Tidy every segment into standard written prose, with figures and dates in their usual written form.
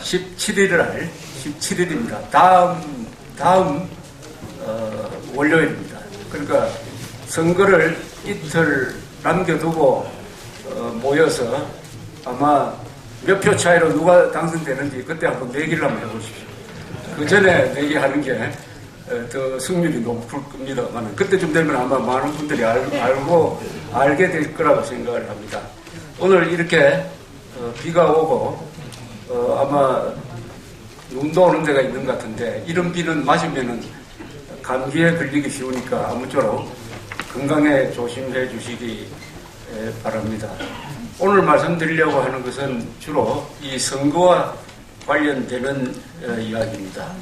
17일입니다. 다음 월요일입니다. 그러니까 선거를 이틀 남겨두고 모여서 아마 몇 표 차이로 누가 당선되는지 그때 한번 내기를 한번 해보십시오. 그 전에 내기하는 게 더 승률이 높을 겁니다만 그때쯤 되면 아마 많은 분들이 알게 될 거라고 생각을 합니다. 오늘 이렇게 비가 오고 아마 눈도 오는 데가 있는 것 같은데 이런 비는 맞으면은 감기에 걸리기 쉬우니까 아무쪼록 건강에 조심해 주시기 바랍니다. 오늘 말씀드리려고 하는 것은 주로 이 선거와 관련되는 이야기입니다.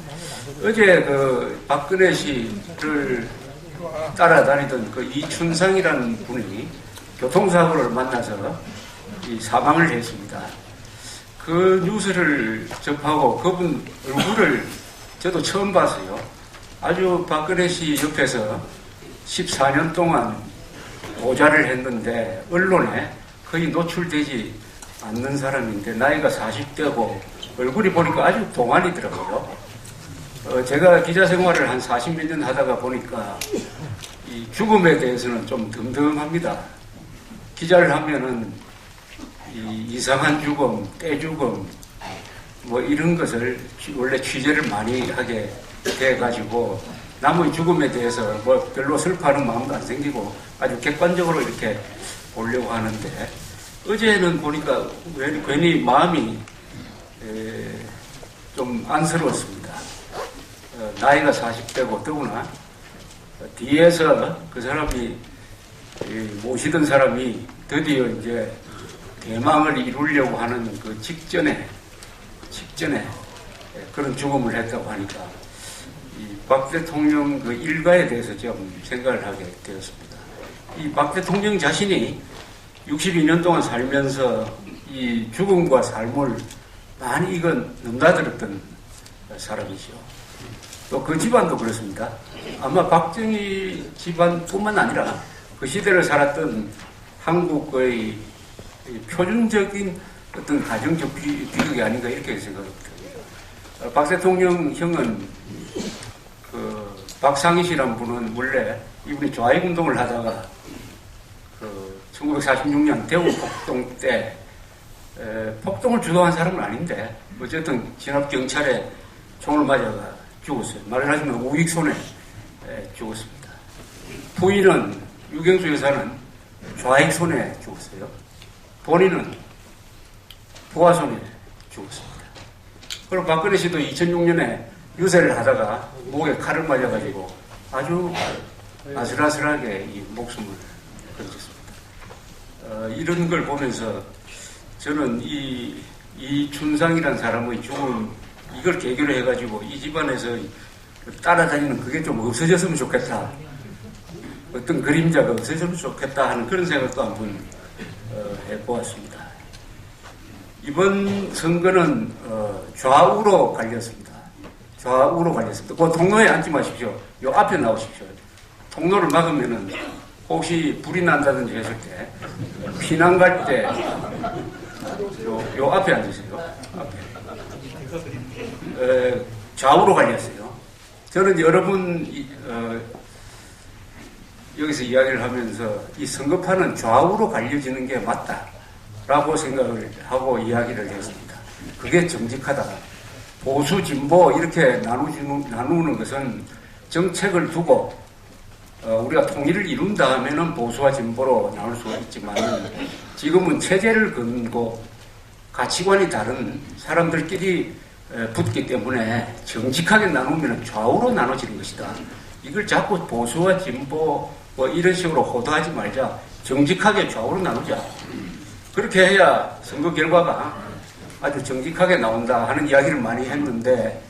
어제 그 박근혜 씨를 따라다니던 그 이춘상이라는 분이 교통사고를 만나서 사망을 했습니다. 그 뉴스를 접하고 그분 얼굴을 저도 처음 봤어요. 아주 박근혜 씨 옆에서 14년 동안 보좌를 했는데 언론에 거의 노출되지 않는 사람인데 나이가 40대고 얼굴이 보니까 아주 동안이더라고요. 제가 기자 생활을 한 40몇 년 하다가 보니까 이 죽음에 대해서는 좀 덤덤합니다. 기자를 하면은 이상한 죽음, 떼죽음, 뭐 이런 것을 원래 취재를 많이 하게 돼가지고 남의 죽음에 대해서 뭐 별로 슬퍼하는 마음도 안 생기고 아주 객관적으로 이렇게 보려고 하는데 어제는 보니까 괜히 마음이 좀 안쓰러웠습니다. 나이가 40대고 더구나 뒤에서 그 사람이 모시던 사람이 드디어 이제 대망을 이루려고 하는 그 직전에 그런 죽음을 했다고 하니까 박 대통령 그 일가에 대해서 좀 생각을 하게 되었습니다. 이 박 대통령 자신이 62년 동안 살면서 이 죽음과 삶을 많이 넘나들었던 사람이죠. 또 그 집안도 그렇습니다. 아마 박정희 집안뿐만 아니라 그 시대를 살았던 한국의 표준적인 어떤 가정적 비극이 아닌가 이렇게 생각합니다. 박 대통령 형은 그 박상희 씨란 분은 원래 이분이 좌익운동을 하다가 그 1946년 대구 폭동 때 폭동을 주도한 사람은 아닌데 어쨌든 진압경찰에 총을 맞아가 죽었어요. 말을 하자면 우익손에 죽었습니다. 부인은 유경수 여사는 좌익손에 죽었어요. 본인은 부하손에 죽었습니다. 그리고 박근혜 씨도 2006년에 유세를 하다가 목에 칼을 맞아가지고 아주 아슬아슬하게 이 목숨을 끊었습니다. 이런 걸 보면서 저는 이 춘상이라는 사람의 죽음 이걸 계기로 해가지고 이 집안에서 따라다니는 그게 좀 없어졌으면 좋겠다. 어떤 그림자가 없어졌으면 좋겠다 하는 그런 생각도 한번 해보았습니다. 이번 선거는 좌우로 갈렸습니다. 그 통로에 앉지 마십시오. 요 앞에 나오십시오. 통로를 막으면은 혹시 불이 난다든지 했을 때 피난 갈 때 요 앞에 앉으세요. 앞에. 좌우로 갈렸어요. 저는 여러분 여기서 이야기를 하면서 이 선거판은 좌우로 갈려지는 게 맞다라고 생각을 하고 이야기를 했습니다. 그게 정직하다. 보수, 진보 이렇게 나누는 것은 정책을 두고 우리가 통일을 이룬 다음에는 보수와 진보로 나눌 수가 있지만 지금은 체제를 걸고 가치관이 다른 사람들끼리 붙기 때문에 정직하게 나누면 좌우로 나눠지는 것이다. 이걸 자꾸 보수와 진보 뭐 이런 식으로 호도하지 말자. 정직하게 좌우로 나누자. 그렇게 해야 선거 결과가 아주 정직하게 나온다 하는 이야기를 많이 했는데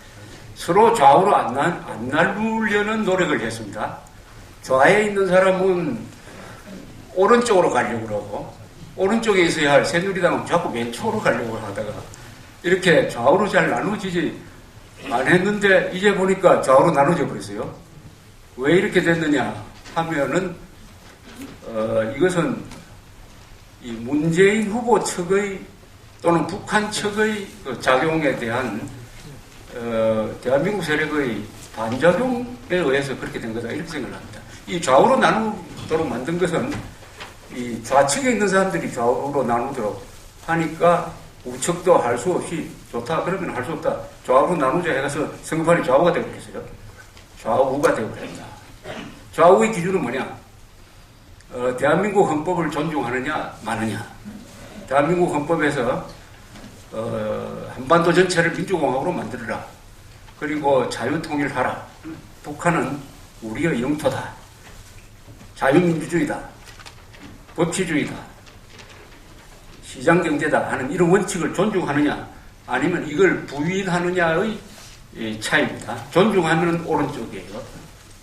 서로 좌우로 안 나누려는 노력을 했습니다. 좌에 있는 사람은 오른쪽으로 가려고 그러고 오른쪽에 있어야 할 새누리당은 자꾸 왼쪽으로 가려고 하다가 이렇게 좌우로 잘 나누지지 안 했는데 이제 보니까 좌우로 나눠져 버렸어요. 왜 이렇게 됐느냐 하면은 이것은 이 문재인 후보 측의 또는 북한 측의 그 작용에 대한 대한민국 세력의 반작용에 의해서 그렇게 된 거다 이렇게 생각을 합니다. 이 좌우로 나누도록 만든 것은 이 좌측에 있는 사람들이 좌우로 나누도록 하니까 우측도 할 수 없이 좋다 그러면 할 수 없다. 좌우로 나누자 해서 선거판이 좌우가 되고 그랬어요. 좌우가 되고 그랬다. 좌우의 기준은 뭐냐? 대한민국 헌법을 존중하느냐 마느냐. 대한민국 헌법에서 한반도 전체를 민주공화국으로 만들어라. 그리고 자유통일하라. 북한은 우리의 영토다. 자유민주주의다. 법치주의다. 시장경제다 하는 이런 원칙을 존중하느냐 아니면 이걸 부인하느냐의 차이입니다. 존중하면 오른쪽이에요.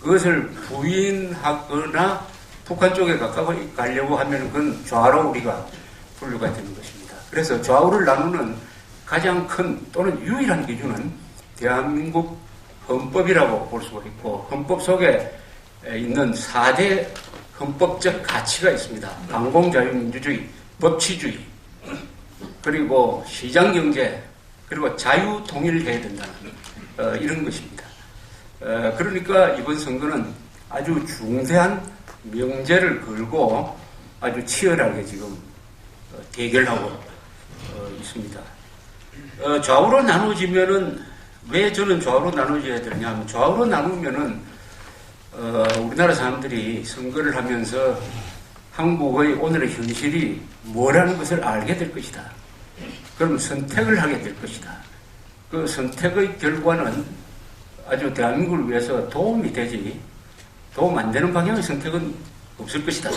그것을 부인하거나 북한 쪽에 가까이 가려고 하면 그건 좌로 우리가 분류가 되는 것입니다. 그래서 좌우를 나누는 가장 큰 또는 유일한 기준은 대한민국 헌법이라고 볼 수가 있고 헌법 속에 있는 4대 헌법적 가치가 있습니다. 강공자유민주주의, 법치주의, 그리고 시장경제, 그리고 자유통일해야 된다는 이런 것입니다. 그러니까 이번 선거는 아주 중대한 명제를 걸고 아주 치열하게 지금 대결하고 있습니다. 좌우로 나누어지면은 왜 저는 좌우로 나누어져야 되느냐 하면 좌우로 나누면은 우리나라 사람들이 선거를 하면서 한국의 오늘의 현실이 뭐라는 것을 알게 될 것이다. 그럼 선택을 하게 될 것이다. 그 선택의 결과는 아주 대한민국을 위해서 도움이 되지 도움 안 되는 방향의 선택은 없을 것이다.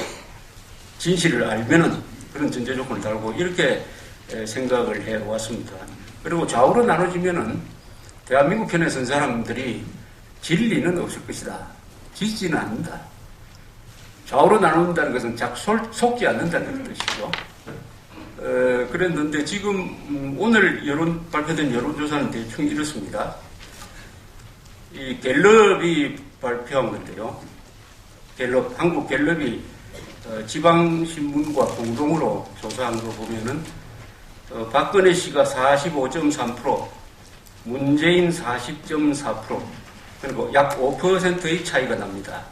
진실을 알면은 그런 전제 조건을 달고 이렇게 생각을 해왔습니다. 그리고 좌우로 나눠지면은 대한민국 편에 선 사람들이 진리는 없을 것이다. 지지는 않는다. 좌우로 나눈다는 것은 속지 않는다는 뜻이죠. 그랬는데 지금 오늘 발표된 여론조사는 대충 이렇습니다. 이 갤럽이 발표한 건데요. 한국 갤럽이 지방신문과 공동으로 조사한 거 보면은 박근혜 씨가 45.3%, 문재인 40.4%, 그리고 약 5%의 차이가 납니다.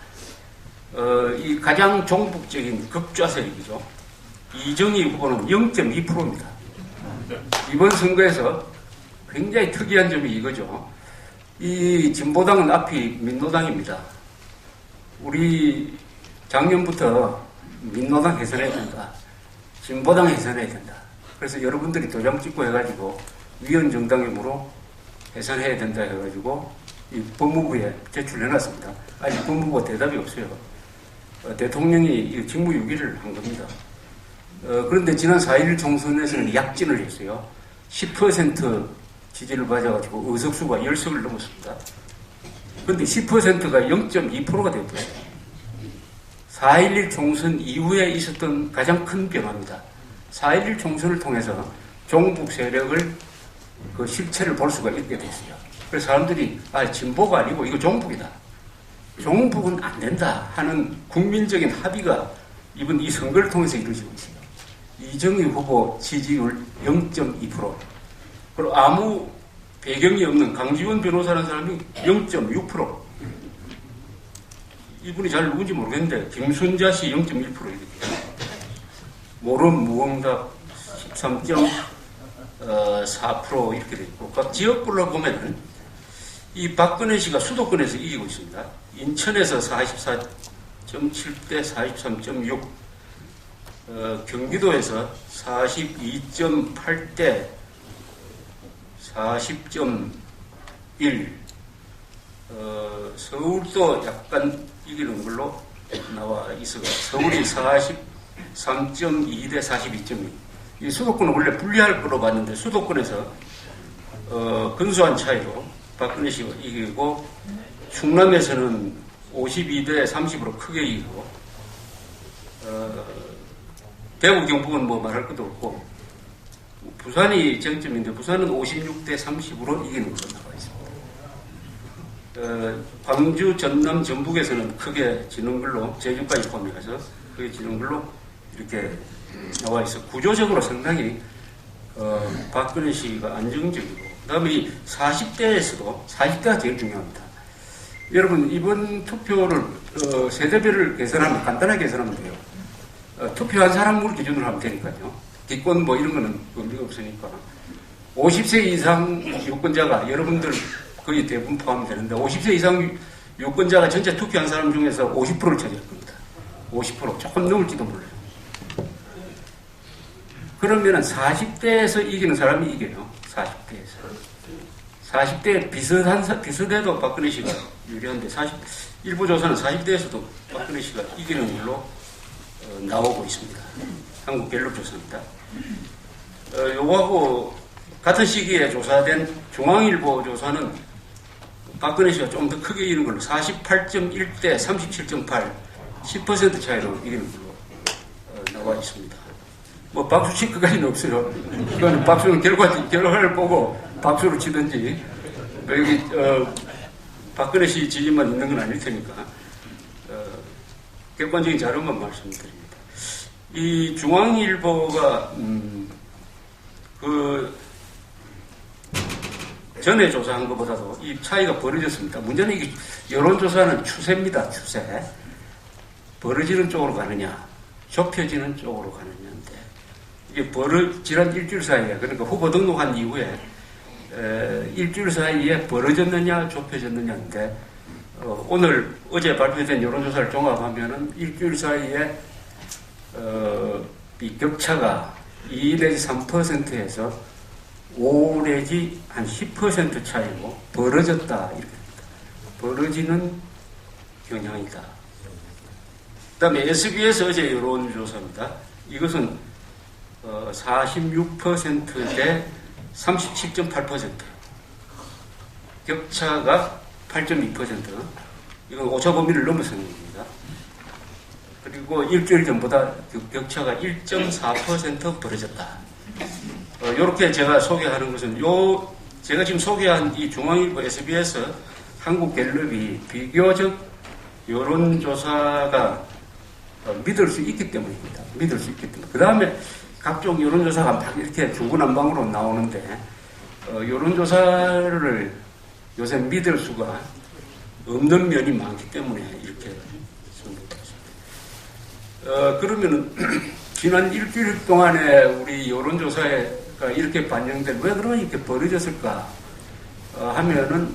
이 가장 종북적인 극좌 세력이죠. 이정희 후보는 0.2%입니다. 이번 선거에서 굉장히 특이한 점이 이거죠. 이 진보당은 앞이 민노당입니다. 우리 작년부터 민노당 해산해야 된다. 진보당 해산해야 된다. 그래서 여러분들이 도장 찍고 해가지고 위헌정당임으로 해산해야 된다 해가지고 이 법무부에 제출해놨습니다. 아직 법무부가 대답이 없어요. 대통령이 직무유기를 한 겁니다. 그런데 지난 4.11 총선에서는 약진을 했어요. 10% 지지를 받아가지고 의석수가 10석을 넘었습니다. 그런데 10%가 0.2%가 되었어요. 4.11 총선 이후에 있었던 가장 큰 변화입니다. 4.11 총선을 통해서 종북 세력을 그 실체를 볼 수가 있게 됐어요. 그래서 사람들이 진보가 아니고 이거 종북이다. 종북은 안 된다 하는 국민적인 합의가 이번 이 선거를 통해서 이루어지고 있어요. 이정희 후보 지지율 0.2%, 그리고 아무 배경이 없는 강지원 변호사라는 사람이 0.6%. 이분이 잘 누군지 모르겠는데 김순자 씨 0.1% 이렇게. 모름 무응답 13.4% 이렇게 돼 있고, 각 지역별로 보면은 이 박근혜 씨가 수도권에서 이기고 있습니다. 인천에서 44.7대 43.6, 경기도에서 42.8대 40.1, 서울도 약간 이기는 걸로 나와 있어요. 서울이 43.2대 42.2. 이 수도권은 원래 불리할 거로 봤는데 수도권에서 근소한 차이로 박근혜 씨가 이기고, 충남에서는 52대 30으로 크게 이기고, 대구 경북은 뭐 말할 것도 없고, 부산이 쟁점인데 부산은 56대 30으로 이기는 걸로 나와 있습니다. 광주, 전남, 전북에서는 크게 지는 걸로, 제주까지 포함해서 크게 지는 걸로 이렇게 나와 있어. 구조적으로 상당히 박근혜 씨가 안정적이고, 그 다음에 이 40대에서도, 40대가 제일 중요합니다. 여러분, 이번 투표를, 세대별을 계산하면, 간단하게 계산하면 돼요. 투표한 사람을 기준으로 하면 되니까요. 기권 뭐 이런 거는 의미가 없으니까. 50세 이상 유권자가, 여러분들 거의 대부분 포함되는데, 50세 이상 유권자가 전체 투표한 사람 중에서 50%를 차지할 겁니다. 50%. 조금 넘을지도 몰라요. 그러면은 40대에서 이기는 사람이 이겨요. 40대에서. 40대 비슷해도 박근혜 씨가 유리한데, 일부 조사는 40대에서도 박근혜 씨가 이기는 걸로 나오고 있습니다. 한국 갤럽 조사입니다. 요거하고 같은 시기에 조사된 중앙일보 조사는 박근혜 씨가 좀 더 크게 이기는 걸로 48.1대 37.8, 10% 차이로 이기는 걸로 나와 있습니다. 뭐 박수 칠 것까지는 없어요. 그건 박수는 결과를 보고 박수를 치든지, 여기 박근혜 씨 지지만 있는 건 아닐 테니까 객관적인 자료만 말씀드립니다. 이 중앙일보가 그 전에 조사한 것보다도 이 차이가 벌어졌습니다. 문제는 이게 여론조사는 추세입니다. 추세. 벌어지는 쪽으로 가느냐, 좁혀지는 쪽으로 가느냐인데, 이게 지난 일주일 사이에, 그러니까 후보 등록한 이후에 일주일 사이에 벌어졌느냐 좁혀졌느냐인데, 어제 발표된 여론조사를 종합하면은 일주일 사이에 이 격차가 2 내지 3%에서 5 내지 한 10% 차이로 벌어졌다 이렇게 됩니다. 벌어지는 경향이다. 그 다음에 SBS 어제 여론조사입니다. 이것은 46% 대 37.8%. 격차가 8.2%. 이건 오차 범위를 넘어서는 겁니다. 그리고 일주일 전보다 격차가 1.4% 벌어졌다. 이렇게 제가 소개하는 것은 제가 지금 소개한 이 중앙일보 SBS 한국 갤럽이 비교적 여론조사가 믿을 수 있기 때문입니다. 믿을 수 있기 때문에. 그 다음에 각종 여론조사가 막 이렇게 중구난방으로 나오는데, 여론조사를 요새 믿을 수가 없는 면이 많기 때문에 이렇게 선택했습니다. 그러면은, 지난 일주일 동안에 우리 여론조사가 이렇게 반영된, 왜 그러면 이렇게 벌어졌을까 하면은,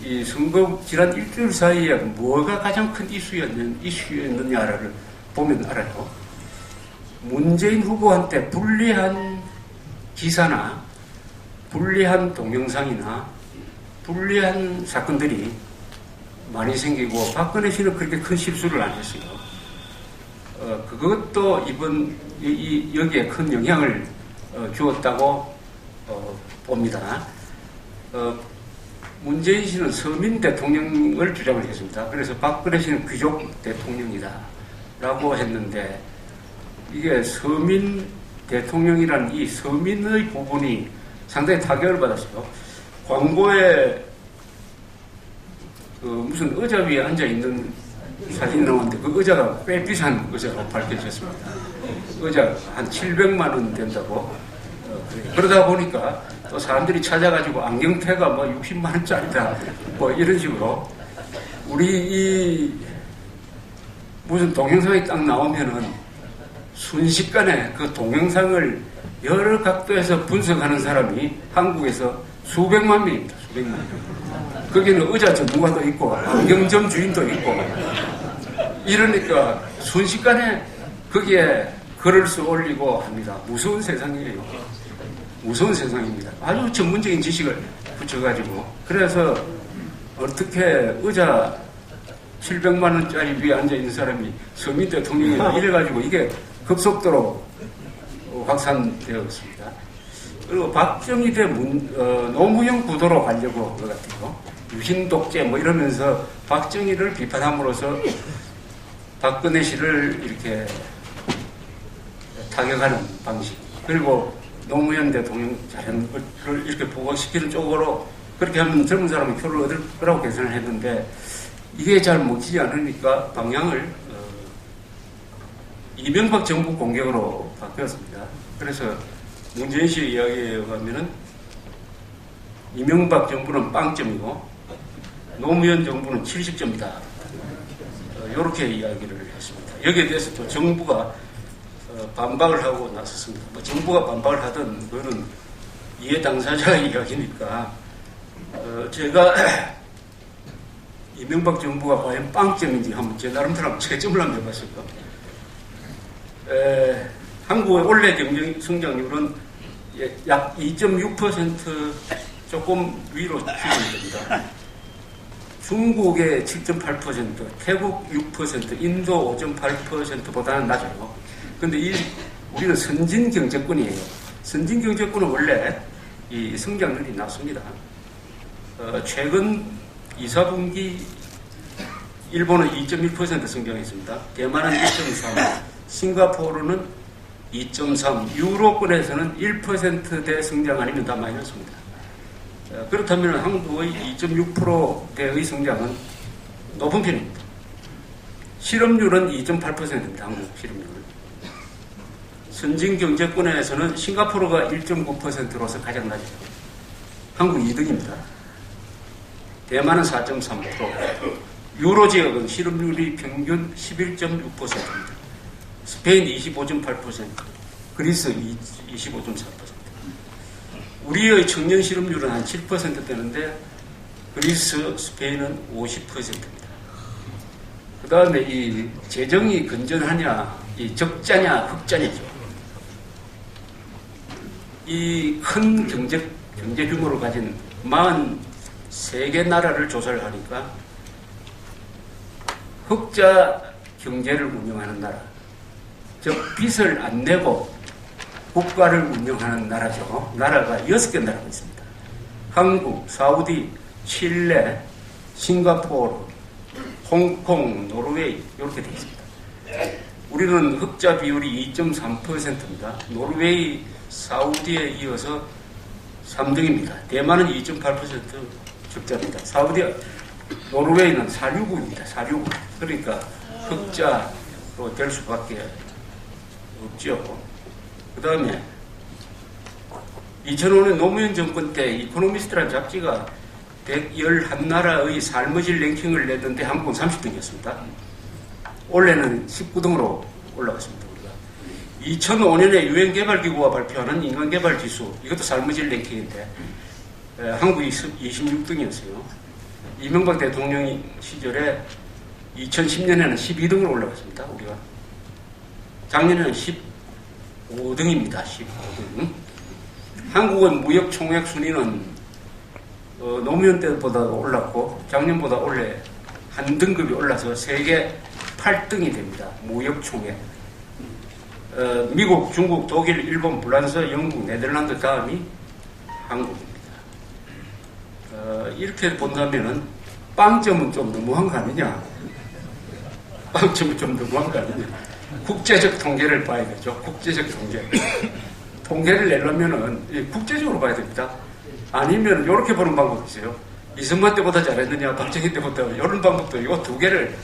이 선거 지난 일주일 사이에 뭐가 가장 큰 이슈였느냐를 보면 알아요. 문재인 후보한테 불리한 기사나 불리한 동영상이나 불리한 사건들이 많이 생기고, 박근혜 씨는 그렇게 큰 실수를 안 했어요. 그것도 여기에 큰 영향을 주었다고 봅니다. 문재인 씨는 서민 대통령을 주장을 했습니다. 그래서 박근혜 씨는 귀족 대통령이다 라고 했는데, 이게 서민 대통령이란 이 서민의 부분이 상당히 타격을 받았어요. 광고에 무슨 의자 위에 앉아있는 사진이 나오는데, 그 의자가 꽤 비싼 의자로 밝혀졌습니다. 의자 한 700만 원 된다고. 그러다 보니까 또 사람들이 찾아가지고 안경테가 뭐 60만 원짜리다 뭐 이런 식으로, 우리 무슨 동영상이 딱 나오면은 순식간에 그 동영상을 여러 각도에서 분석하는 사람이 한국에서 수백만 명입니다. 수백만 명. 거기는 의자 전문가도 있고 안경점 주인도 있고, 이러니까 순식간에 거기에 글을 써 올리고 합니다. 무서운 세상이에요. 무서운 세상입니다. 아주 전문적인 지식을 붙여가지고, 그래서 어떻게 의자 700만 원짜리 위에 앉아있는 사람이 서민 대통령이다 이래가지고 이게 급속도로 확산되어 있습니다. 그리고 박정희 대 노무현 구도로 가려고 것 같아요. 유신 독재 뭐 이러면서 박정희를 비판함으로써 박근혜 씨를 이렇게 타격하는 방식, 그리고 노무현 대통령 자신을 이렇게 보고시키는 쪽으로, 그렇게 하면 젊은 사람이 표를 얻을 거라고 계산을 했는데, 이게 잘 먹히지 않으니까 방향을 이명박 정부 공격으로 바뀌었습니다. 그래서 문재인 씨 이야기에 의하면은 이명박 정부는 빵점이고 노무현 정부는 70점이다. 이렇게 이야기를 했습니다. 여기에 대해서 또 정부가 반박을 하고 나섰습니다. 뭐 정부가 반박을 하든 그거는 이해 당사자의 이야기니까 제가 이명박 정부가 과연 빵점인지 한번 제 나름대로 한번 채점을 한번 해봤을까. 한국의 올해 경제 성장률은 약 2.6% 조금 위로 추정됩니다. 중국의 7.8%, 태국 6%, 인도 5.8%보다는 낮아요. 근데 우리는 선진 경제권이에요. 선진 경제권은 원래 이 성장률이 낮습니다. 최근 2, 4분기 일본은 2.1% 성장했습니다. 대만은 1.3%, 싱가포르는 2.3%, 유로권에서는 1%대 성장 아니면 다 마이너스입니다. 그렇다면 한국의 2.6%대의 성장은 높은 편입니다. 실업률은 2.8%입니다. 한국 실업률은. 선진 경제권에서는 싱가포르가 1.9%로서 가장 낮아요. 한국 2등입니다. 대만은 4.3%, 유로 지역은 실업률이 평균 11.6%입니다. 스페인 25.8%, 그리스 25.4%. 우리의 청년 실업률은 한 7%대는데 그리스, 스페인은 50%입니다. 그 다음에 이 재정이 건전하냐, 이 적자냐, 흑자냐죠. 이 큰 경제 규모를 가진 43개 나라를 조사를 하니까 흑자 경제를 운영하는 나라, 즉 빚을 안 내고 국가를 운영하는 나라죠. 나라가 6개 나라가 있습니다. 한국, 사우디, 칠레, 싱가포르, 홍콩, 노르웨이 이렇게 되어 있습니다. 우리는 흑자 비율이 2.3%입니다. 노르웨이, 사우디에 이어서 3등입니다. 대만은 2.8% 적자입니다. 노르웨이는 469입니다. 469. 그러니까 흑자로 될 수밖에 없죠. 그 다음에 2005년 노무현 정권 때 이코노미스트라는 잡지가 111나라의 삶의 질 랭킹을 내던데 한국은 30등이었습니다. 올해는 19등으로 올라갔습니다. 우리가 2005년에 유엔개발기구가 발표하는 인간개발지수, 이것도 삶의 질 랭킹인데 한국이 26등이었어요. 이명박 대통령 시절에 2010년에는 12등으로 올라갔습니다. 우리가 작년에는 15등입니다. 15등. 한국의 무역 총액 순위는 노무현 때보다 올랐고 작년보다 올해 한 등급이 올라서 세계 8등이 됩니다. 무역 총액. 미국, 중국, 독일, 일본, 프랑스, 영국, 네덜란드 다음이 한국입니다. 이렇게 본다면은 빵점은 좀 너무한 거 아니냐? 빵점은 좀 너무한 거 아니냐? 국제적 통계를 봐야 되죠. 국제적 통계. 통계를 내려면은 국제적으로 봐야 됩니다. 아니면 이렇게 보는 방법이 있어요. 이승만 때보다 잘했느냐, 박정희 때보다, 이런 방법도 이 두 개를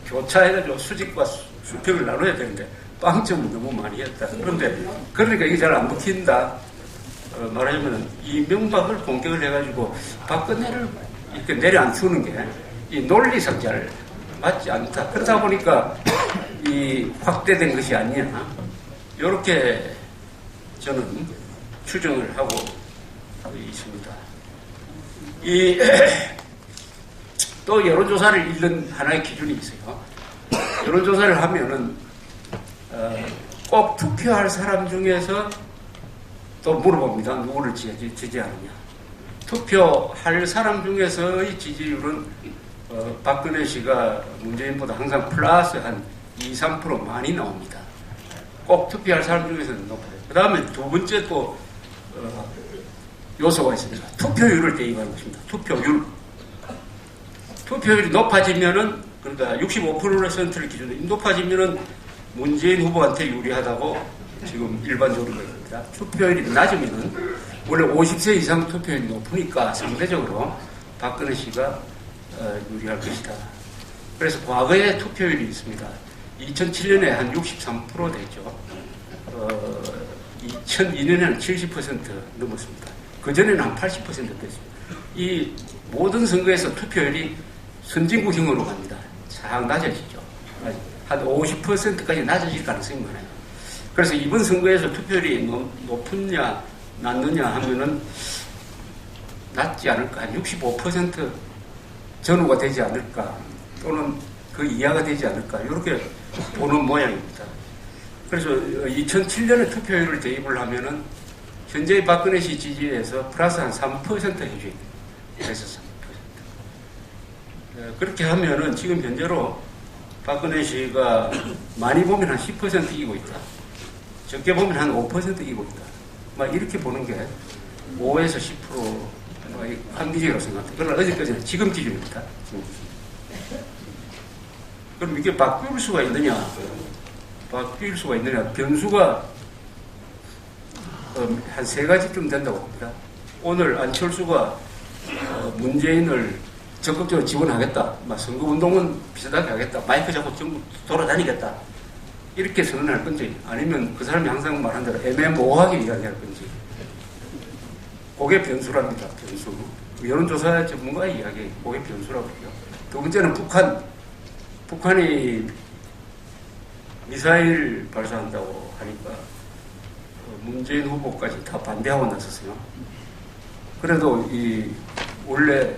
교차해가지고 수직과 수평을 나눠야 되는데 빵점은 너무 많이 했다. 그러니까 이게 잘 안 먹힌다. 말하자면 이명박을 공격을 해가지고 박근혜를 이렇게 내려앉히는 게 이 논리상 잘 맞지 않다. 그러다 보니까 이 확대된 것이 아니냐. 이렇게 저는 추정을 하고 있습니다. 또 여론조사를 읽는 하나의 기준이 있어요. 여론조사를 하면은 꼭 투표할 사람 중에서 또 물어봅니다. 누구를 지지하느냐. 투표할 사람 중에서의 지지율은 박근혜 씨가 문재인보다 항상 플러스 한 2, 3% 많이 나옵니다. 꼭 투표할 사람 중에서는 높아요. 그 다음에 두 번째 또 요소가 있습니다. 투표율을 대입하는 것입니다. 투표율이 높아지면은, 그러니까 65%를 기준으로 높아지면은 문재인 후보한테 유리하다고 지금 일반적으로 얘기합니다. 투표율이 낮으면은 원래 50세 이상 투표율이 높으니까 상대적으로 박근혜 씨가 유리할 것이다. 그래서 과거에 투표율이 있습니다. 2007년에 한 63% 됐죠. 2002년에는 70% 넘었습니다. 그전에는 한 80% 됐습니다. 이 모든 선거에서 투표율이 선진국형으로 갑니다. 쫙 낮아지죠. 한 50%까지 낮아질 가능성이 많아요. 그래서 이번 선거에서 투표율이 높으냐 낮느냐 하면은 낮지 않을까, 한 65% 전후가 되지 않을까, 또는 그 이하가 되지 않을까, 이렇게 보는 모양입니다. 그래서 2007년에 투표율을 대입을 하면은 현재의 박근혜 씨 지지에서 플러스 한 3% 해줘야 돼요. 그래서 3%. 그렇게 하면은 지금 현재로 박근혜 씨가 많이 보면 한 10% 이기고 있다. 적게 보면 한 5% 이기고 있다. 막 이렇게 보는 게 5에서 10% 합리적이라고 생각합니다. 그러나 어제까지는 지금 기준입니다. 지금 기준. 그럼 이게 바뀔 수가 있느냐? 바뀔 수가 있느냐? 변수가 한 3가지쯤 된다고 봅니다. 오늘 안철수가 문재인을 적극적으로 지원하겠다. 선거운동은 비슷하게 하겠다. 마이크 잡고 전국 돌아다니겠다. 이렇게 선언할 건지, 아니면 그 사람이 항상 말한 대로 애매모호하게 이야기할 건지. 그게 변수랍니다. 변수. 여론조사 전문가의 이야기, 그게 변수라고 해요. 두 번째는 북한이 미사일 발사한다고 하니까 문재인 후보까지 다 반대하고 나섰어요. 그래도 원래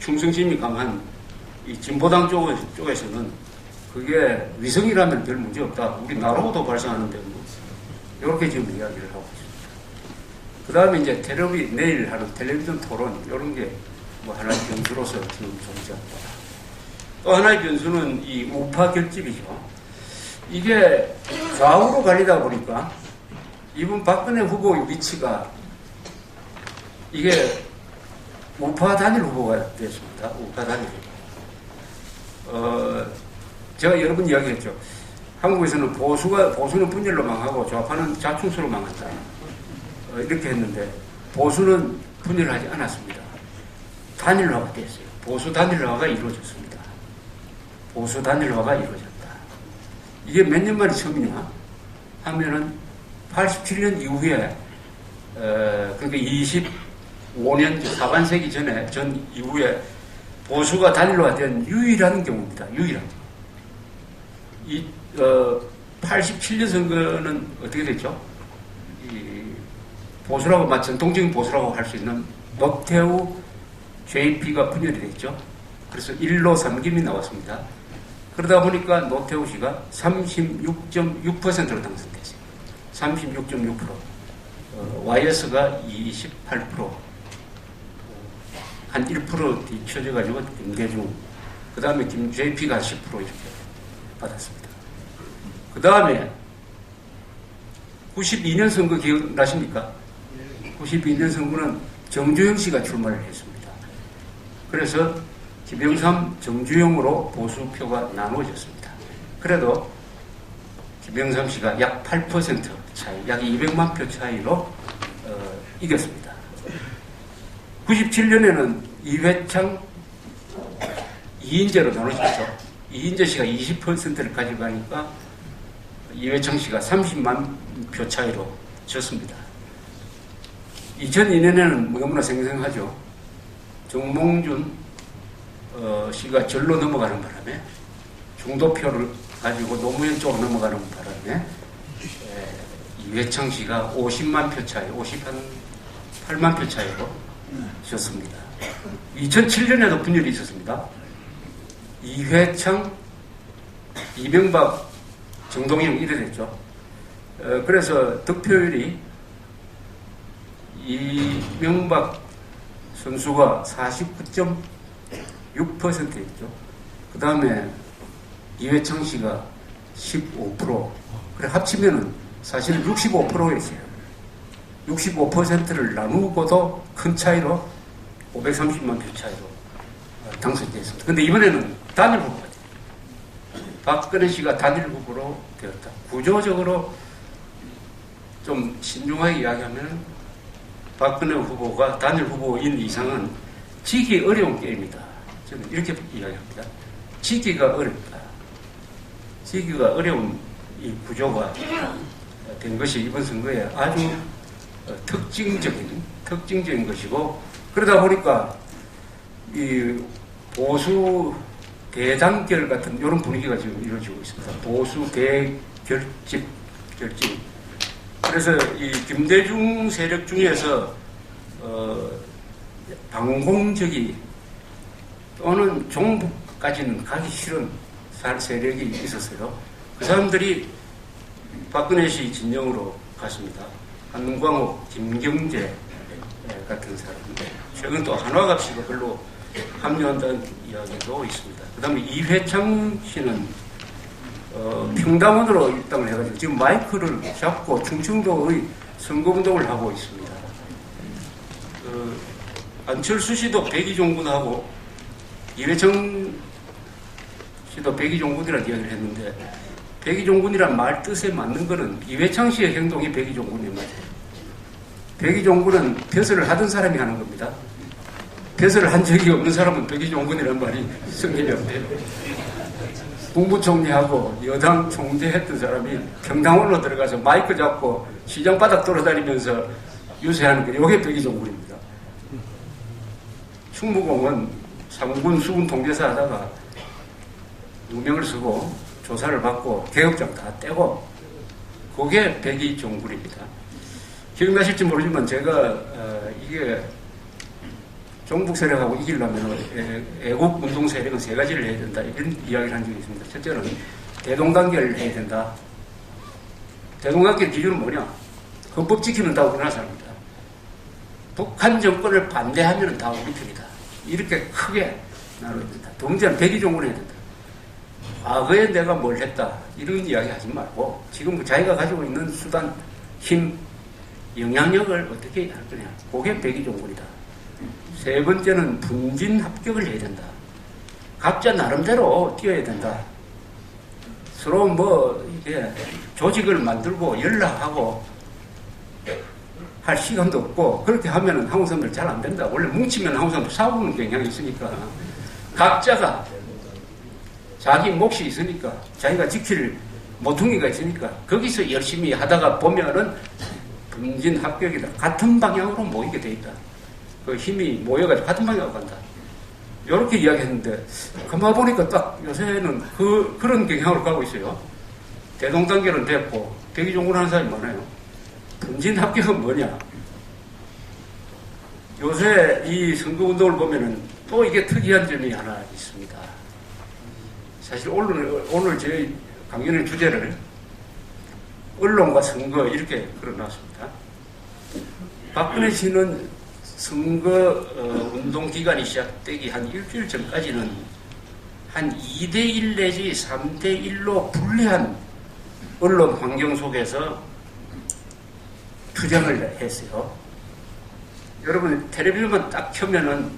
충성심이 강한 진보당 쪽에서는 그게 위성이라면 별 문제 없다. 우리 나로도 발사하는데 뭐 이렇게 지금 이야기를 하고 있습니다. 그 다음에 이제 내일 하는 텔레비전 토론, 이런 게 뭐 하나의 변수로서 지금 존재한다. 또 하나의 변수는 이 우파 결집이죠. 이게 좌우로 갈리다 보니까 이번 박근혜 후보의 위치가 이게 우파 단일 후보가 됐습니다. 우파 단일 후보. 제가 여러 번 이야기했죠. 한국에서는 보수는 분열로 망하고 좌파는 자충수로 망한다. 이렇게 했는데 보수는 분열하지 않았습니다. 단일화가 됐어요. 보수 단일화가 이루어졌습니다. 보수 단일화가 이루어졌다. 이게 몇 년 만에 처음이냐 하면은 87년 이후에 그러니까 25년 하반세기 전 이후에 보수가 단일화된 유일한 경우입니다. 유일한. 87년 선거는 어떻게 됐죠? 보수라고, 전통적인 보수라고 할 수 있는 노태우 JP가 분열이 됐죠. 그래서 1로 3김이 나왔습니다. 그러다 보니까 노태우 씨가 36.6%로 당선됐어요. 36.6%. YS가 28%. 한 1% 뒤쳐져가지고 김대중, 그 다음에 JP가 10% 이렇게 받았습니다. 그 다음에 92년 선거 기억나십니까? 92년 선거는 정주영 씨가 출마를 했습니다. 그래서 김영삼, 정주영으로 보수표가 나누어졌습니다. 그래도 김영삼 씨가 약 8% 차이, 약 200만 표 차이로 이겼습니다. 97년에는 이회창, 이인재로 나눠졌죠. 이인재 씨가 20%를 가져가니까 이회창 씨가 30만 표 차이로 졌습니다. 2002년에는 너무나 생생하죠. 정몽준 씨가 절로 넘어가는 바람에, 중도표를 가지고 노무현 쪽으로 넘어가는 바람에 이회창 씨가 50만 표 차이, 58만 표 차이로 졌습니다. 2007년에도 분열이 있었습니다. 이회창, 이명박, 정동영 이래 됐죠. 그래서 득표율이 이명박 선수가 49.6%였죠. 그 다음에 이회창 씨가 15%. 그래 합치면은 사실은 65%였어요. 65%를 나누고도 큰 차이로 530만 표 차이로 당선됐습니다. 근데 이번에는 단일 후보가 돼요. 박근혜 씨가 단일 후보로 되었다. 구조적으로 좀 신중하게 이야기하면 박근혜 후보가 단일 후보인 이상은 지기 어려운 게임이다. 저는 이렇게 이야기합니다. 지기가 어렵다. 지기가 어려운 이 구조가 된 것이 이번 선거에 아주 특징적인 것이고, 그러다 보니까 이 보수 대단결 같은 이런 분위기가 지금 이루어지고 있습니다. 보수 대결집. 그래서 이 김대중 세력 중에서 반공적이 또는 종북까지는 가기 싫은 세력이 있었어요. 그 사람들이 박근혜 씨 진영으로 갔습니다. 한광옥, 김경재 같은 사람인데, 최근 또 한화갑씨가 별로 합류한다는 이야기도 있습니다. 그 다음에 이회창 씨는 평당원으로 입당을 해가지고 지금 마이크를 잡고 충청도의 선거운동을 하고 있습니다. 안철수 씨도 백의종군하고 이회창 씨도 백의종군이라는 이야기를 했는데, 백의종군이란 말 뜻에 맞는 거는 이회창 씨의 행동이 백의종군이 맞아요. 백의종군은 벼슬을 하던 사람이 하는 겁니다. 벼슬을 한 적이 없는 사람은 백의종군이라는 말이 성립이 안 돼요. 국무총리하고 여당 총재했던 사람이 평당원으로 들어가서 마이크 잡고 시장 바닥 돌아다니면서 유세하는 게 이게 백의종군입니다. 충무공은 상군 수군 통제사 하다가 누명을 쓰고 조사를 받고 개업장 다 떼고, 그게 백의종군입니다. 기억나실지 모르지만 제가 이게 종북 세력하고 이기려면 애국 운동 세력은 세 가지를 해야 된다, 이런 이야기를 한 적이 있습니다. 첫째는 대동단결을 해야 된다. 대동단결 기준은 뭐냐? 헌법 지키면 다 우리나라 사람이다. 북한 정권을 반대하면 다 우리 편이다. 이렇게 크게 나눠야 된다. 두 번째는 백의종군을 해야 된다. 과거에 내가 뭘 했다, 이런 이야기 하지 말고 지금 자기가 가지고 있는 수단, 힘, 영향력을 어떻게 할 거냐. 그게 백의종군이다. 세 번째는 분진 합격을 해야 된다. 각자 나름대로 뛰어야 된다. 서로 이게 조직을 만들고 연락하고 할 시간도 없고, 그렇게 하면은 한국 사람들 잘 안 된다. 원래 뭉치면 한국 사람들 싸우는 경향이 있으니까, 각자가 자기 몫이 있으니까, 자기가 지킬 모퉁이가 있으니까 거기서 열심히 하다가 보면은 분진 합격이다. 같은 방향으로 모이게 돼 있다. 그 힘이 모여가지고 같은 방향으로 간다. 이렇게 이야기했는데, 가만 보니까 딱 요새는 그런 경향으로 가고 있어요. 대동단결은 됐고 백의종군 하는 사람이 많아요. 분진 합격은 뭐냐? 요새 이 선거운동을 보면은 또 이게 특이한 점이 하나 있습니다. 사실 오늘 저희 강연의 주제를 언론과 선거 이렇게 끌어놨습니다. 박근혜 씨는 선거 운동 기간이 시작되기 한 일주일 전까지는 한 2대1 내지 3대1로 불리한 언론 환경 속에서 투쟁을 했어요. 여러분 텔레비전만 딱 켜면은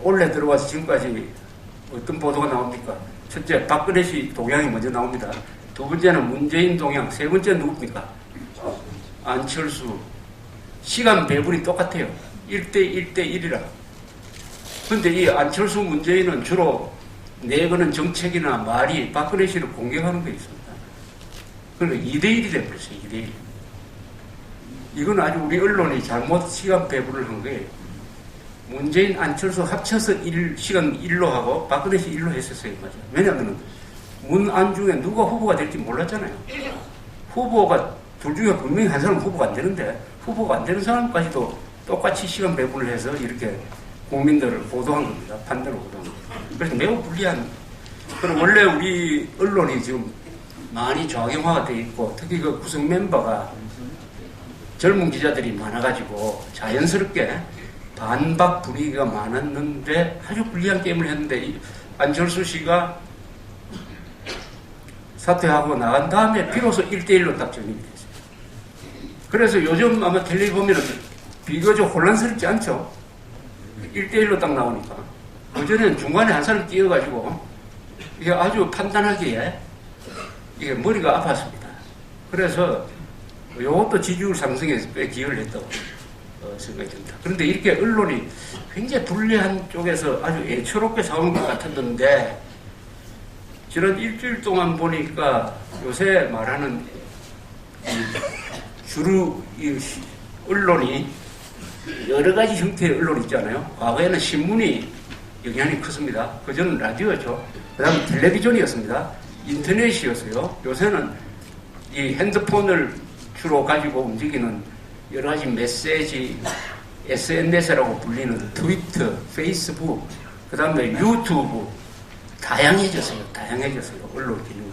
올해 들어와서 지금까지 어떤 보도가 나옵니까? 첫째, 박근혜 씨 동향이 먼저 나옵니다. 두 번째는 문재인 동향, 세 번째는 누굽니까? 안철수. 시간 배분이 똑같아요. 1대1대1이라. 그런데 이 안철수 문재인은 주로 내거는 정책이나 말이 박근혜 씨를 공격하는 게 있습니다. 그러니까 2대1이 돼버렸어요. 2대1. 이건 아주 우리 언론이 잘못 시간 배분을 한 거예요. 문재인, 안철수 합쳐서 시간 1로 하고 박근혜 씨 1로 했었어요. 맞아요. 왜냐하면 문, 안 중에 누가 후보가 될지 몰랐잖아요. 후보가 둘 중에 분명히 한 사람은 후보가 안 되는데, 후보가 안 되는 사람까지도 똑같이 시간 배분을 해서 이렇게 국민들을 보도한 겁니다. 반대로 보도한 겁니다. 그래서 매우 불리한, 그럼 원래 우리 언론이 지금 많이 좌경화가 되어 있고, 특히 그 구성 멤버가 젊은 기자들이 많아가지고 자연스럽게 반박 분위기가 많았는데 아주 불리한 게임을 했는데, 안철수 씨가 사퇴하고 나간 다음에 비로소 1대1로 딱 정립이 됐어요. 그래서 요즘 아마 텔레비 보면 비교적 혼란스럽지 않죠? 1대1로 딱 나오니까. 그전에는 중간에 한 사람 끼어가지고 이게 아주 판단하기에 이게 머리가 아팠습니다. 그래서 이것도 지지율 상승에 꽤 기여를 했다고 생각이 듭니다. 그런데 이렇게 언론이 굉장히 불리한 쪽에서 아주 애처롭게 싸우는 것 같았는데, 지난 일주일 동안 보니까 요새 말하는 주로 이 언론이 여러 가지 형태의 언론이 있잖아요. 과거에는 신문이 영향이 컸습니다. 그전은 라디오였죠. 그 다음에 텔레비전이었습니다. 인터넷이었어요. 요새는 이 핸드폰을 주로 가지고 움직이는 여러 가지 메시지, SNS라고 불리는 트위터, 페이스북, 그 다음에 유튜브, 다양해졌어요. 언론 기능.